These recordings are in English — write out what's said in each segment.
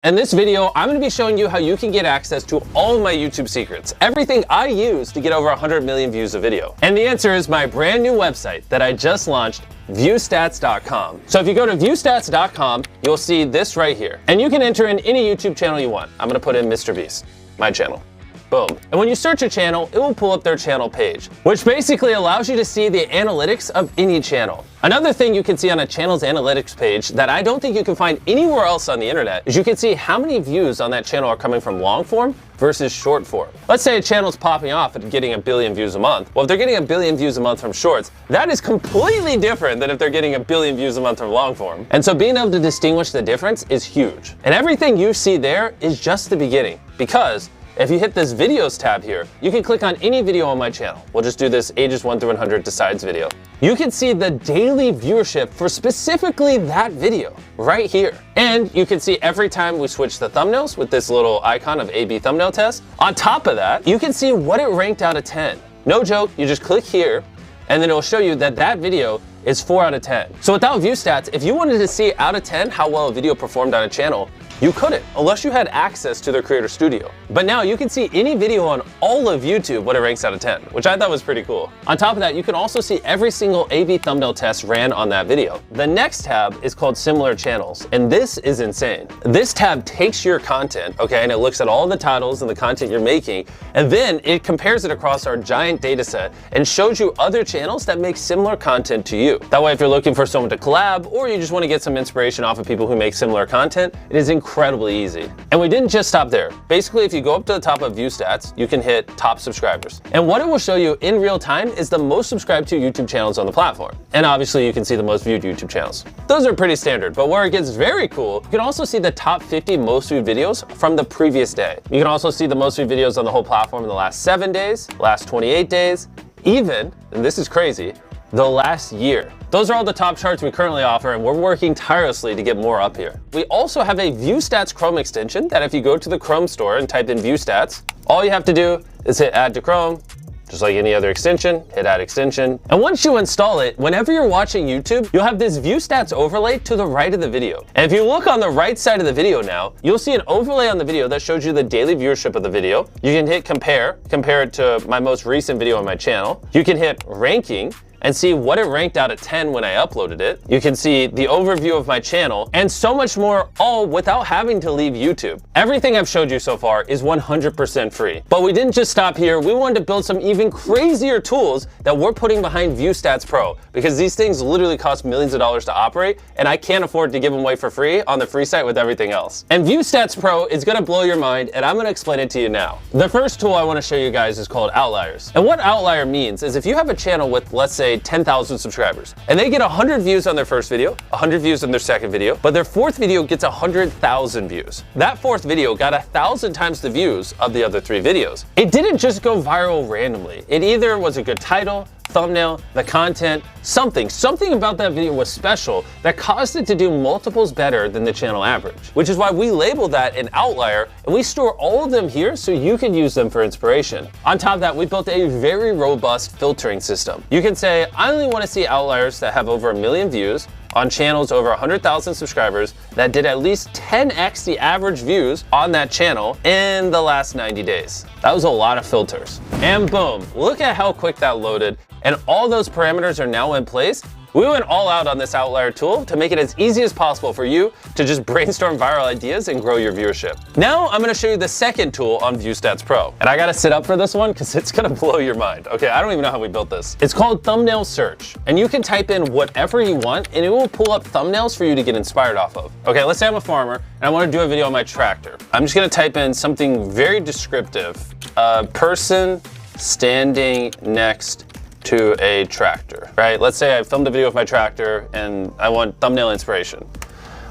In this video, I'm going to be showing you how you can get access to all of my YouTube secrets, everything I use to get over 100 million views a video. And the answer is my brand new website that I just launched, viewstats.com. So if you go to viewstats.com, you'll see this right here. And you can enter in any YouTube channel you want. I'm going to put in Mrbeast, my channel. Boom. And when you search a channel, it will pull up their channel page, which basically allows you to see the analytics of any channel. Another thing you can see on a channel's analytics page that I don't think you can find anywhere else on the internet is you can see how many views on that channel are coming from long form versus short form. Let's say a channel's popping off and getting 1 billion views a month. Well, if they're getting 1 billion views a month from shorts, that is completely different than if they're getting 1 billion views a month from long form. And so being able to distinguish the difference is huge. And everything you see there is just the beginning, because if you hit this videos tab here, you can click on any video on my channel. We'll just do this ages 1 through 100 decides video. You can see the daily viewership for specifically that video right here. And you can see every time we switch the thumbnails with this little icon of A/B thumbnail test. On top of that, you can see what it ranked out of 10. No joke, you just click here and then it'll show you that that video is 4 out of 10. So without view stats, if you wanted to see out of 10 how well a video performed on a channel, you couldn't, unless you had access to their Creator Studio. But now you can see any video on all of YouTube what it ranks out of 10, which I thought was pretty cool. On top of that, you can also see every single A/B thumbnail test ran on that video. The next tab is called Similar Channels, and this is insane. This tab takes your content, okay, and it looks at all the titles and the content you're making, and then it compares it across our giant data set and shows you other channels that make similar content to you. That way, if you're looking for someone to collab, or you just want to get some inspiration off of people who make similar content, it is incredibly easy. And we didn't just stop there. Basically, if you go up to the top of View Stats, you can hit Top Subscribers. And what it will show you in real time is the most subscribed to YouTube channels on the platform. And obviously, you can see the most viewed YouTube channels. Those are pretty standard, but where it gets very cool, you can also see the top 50 most viewed videos from the previous day. You can also see the most viewed videos on the whole platform in the last 7 days, last 28 days, even, and this is crazy, the last year. Those are all the top charts we currently offer, and we're working tirelessly to get more up here. We also have a View Stats Chrome extension that if you go to the Chrome store and type in View Stats, all you have to do is hit Add to Chrome, just like any other extension, hit Add Extension. And once you install it, whenever you're watching YouTube, you'll have this View Stats overlay to the right of the video. And if you look on the right side of the video now, you'll see an overlay on the video that shows you the daily viewership of the video. You can hit compare it to my most recent video on my channel. You can hit ranking, and see what it ranked out of 10 when I uploaded it. You can see the overview of my channel and so much more, all without having to leave YouTube. Everything I've showed you so far is 100% free. But we didn't just stop here. We wanted to build some even crazier tools that we're putting behind View Stats Pro, because these things literally cost millions of dollars to operate, and I can't afford to give them away for free on the free site with everything else. And View Stats Pro is gonna blow your mind, and I'm gonna explain it to you now. The first tool I wanna show you guys is called Outliers. And what Outlier means is if you have a channel with, let's say, 10,000 subscribers, and they get 100 views on their first video, 100 views on their second video, but their fourth video gets 100,000 views. That fourth video got 1,000 times the views of the other 3 videos. It didn't just go viral randomly. It either was a good title, thumbnail, the content, something about that video was special that caused it to do multiples better than the channel average, which is why we label that an outlier, and we store all of them here so you can use them for inspiration. On top of that, we built a very robust filtering system. You can say, I only want to see outliers that have over 1 million views on channels over 100,000 subscribers that did at least 10x the average views on that channel in the last 90 days. That was a lot of filters. And boom, look at how quick that loaded. And all those parameters are now in place. We went all out on this outlier tool to make it as easy as possible for you to just brainstorm viral ideas and grow your viewership. Now I'm gonna show you the second tool on View Stats Pro. And I gotta sit up for this one because it's gonna blow your mind. Okay, I don't even know how we built this. It's called Thumbnail Search. And you can type in whatever you want and it will pull up thumbnails for you to get inspired off of. Okay, let's say I'm a farmer and I wanna do a video on my tractor. I'm just gonna type in something very descriptive. A person standing next to a tractor, right? Let's say I filmed a video of my tractor and I want thumbnail inspiration.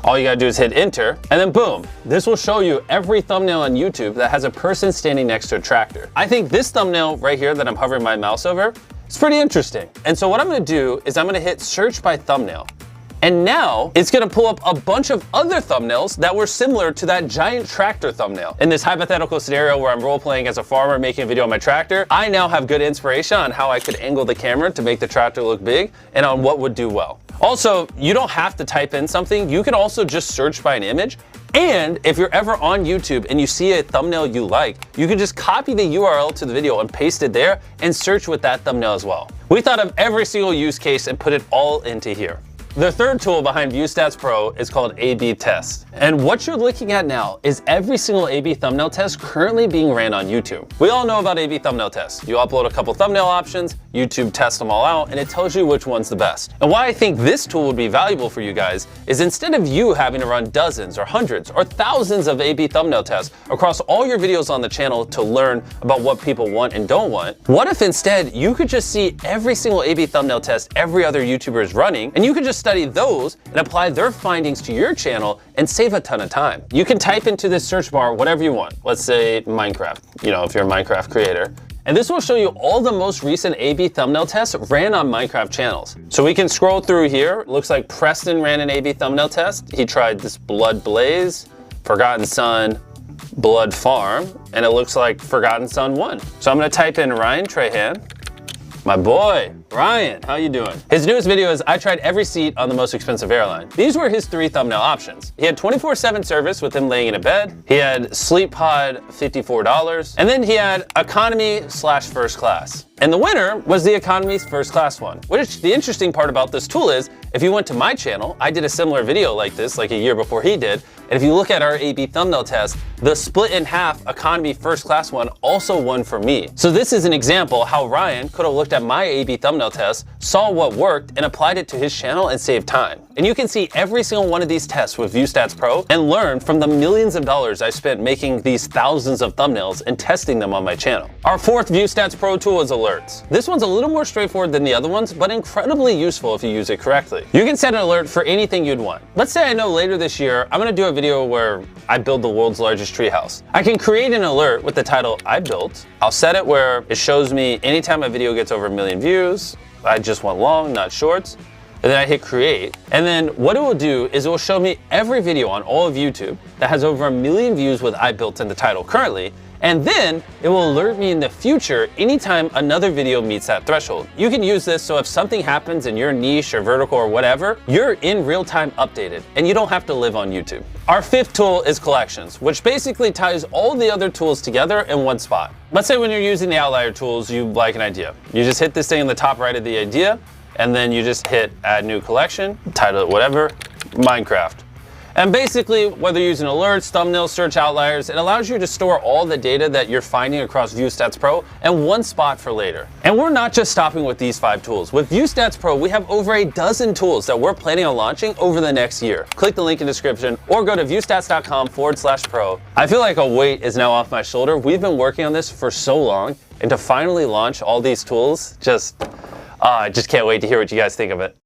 All you gotta do is hit enter, and then boom, this will show you every thumbnail on YouTube that has a person standing next to a tractor. I think this thumbnail right here that I'm hovering my mouse over is pretty interesting. And so what I'm gonna do is I'm gonna hit search by thumbnail. And now it's gonna pull up a bunch of other thumbnails that were similar to that giant tractor thumbnail. In this hypothetical scenario where I'm role-playing as a farmer making a video on my tractor, I now have good inspiration on how I could angle the camera to make the tractor look big and on what would do well. Also, you don't have to type in something. You can also just search by an image And if you're ever on YouTube and you see a thumbnail you like, you can just copy the URL to the video and paste it there and search with that thumbnail as well. We thought of every single use case and put it all into here. The third tool behind ViewStats Pro is called A/B Test. And what you're looking at now is every single A/B thumbnail test currently being ran on YouTube. We all know about A/B thumbnail tests. You upload a couple thumbnail options, YouTube tests them all out, and it tells you which one's the best. And why I think this tool would be valuable for you guys is instead of you having to run dozens or hundreds or thousands of A/B thumbnail tests across all your videos on the channel to learn about what people want and don't want, what if instead you could just see every single A/B thumbnail test every other YouTuber is running, and you could just study those and apply their findings to your channel and save a ton of time. You can type into this search bar whatever you want. Let's say Minecraft, if you're a Minecraft creator. And this will show you all the most recent A/B thumbnail tests ran on Minecraft channels. So we can scroll through here. It looks like Preston ran an A/B thumbnail test. He tried this Blood Blaze, Forgotten Son, Blood Farm, and it looks like Forgotten Son won. So I'm gonna type in Ryan Trahan. My boy, Ryan, how you doing? His newest video is I tried every seat on the most expensive airline. These were his 3 thumbnail options. He had 24/7 service with him laying in a bed. He had Sleep Pod, $54. And then he had economy/first class. And the winner was the economy first class one. Which the interesting part about this tool is, if you went to my channel, I did a similar video like this like a year before he did. And if you look at our A/B thumbnail test, the split in half economy first class one also won for me. So this is an example how Ryan could have looked at my A/B thumbnail test, saw what worked, and applied it to his channel and saved time. And you can see every single one of these tests with ViewStats Pro and learn from the millions of dollars I spent making these thousands of thumbnails and testing them on my channel. Our fourth ViewStats Pro tool is alerts. This one's a little more straightforward than the other ones, but incredibly useful if you use it correctly. You can set an alert for anything you'd want. Let's say I know later this year, I'm gonna do a video where I build the world's largest treehouse. I can create an alert with the title I built. I'll set it where it shows me anytime a video gets over 1 million views. I just want long, not shorts. And then I hit create. And then what it will do is it will show me every video on all of YouTube that has over 1 million views with I built in the title currently. And then it will alert me in the future anytime another video meets that threshold. You can use this so if something happens in your niche or vertical or whatever, you're in real time updated and you don't have to live on YouTube. Our fifth tool is collections, which basically ties all the other tools together in one spot. Let's say when you're using the outlier tools, you like an idea. You just hit this thing in the top right of the idea, and then you just hit add new collection, title it whatever, Minecraft. And basically, whether you're using alerts, thumbnails, search outliers, it allows you to store all the data that you're finding across ViewStats Pro in one spot for later. And we're not just stopping with these 5 tools. With ViewStats Pro, we have over a dozen tools that we're planning on launching over the next year. Click the link in the description or go to viewstats.com/pro. I feel like a weight is now off my shoulder. We've been working on this for so long, and to finally launch all these tools, I just can't wait to hear what you guys think of it.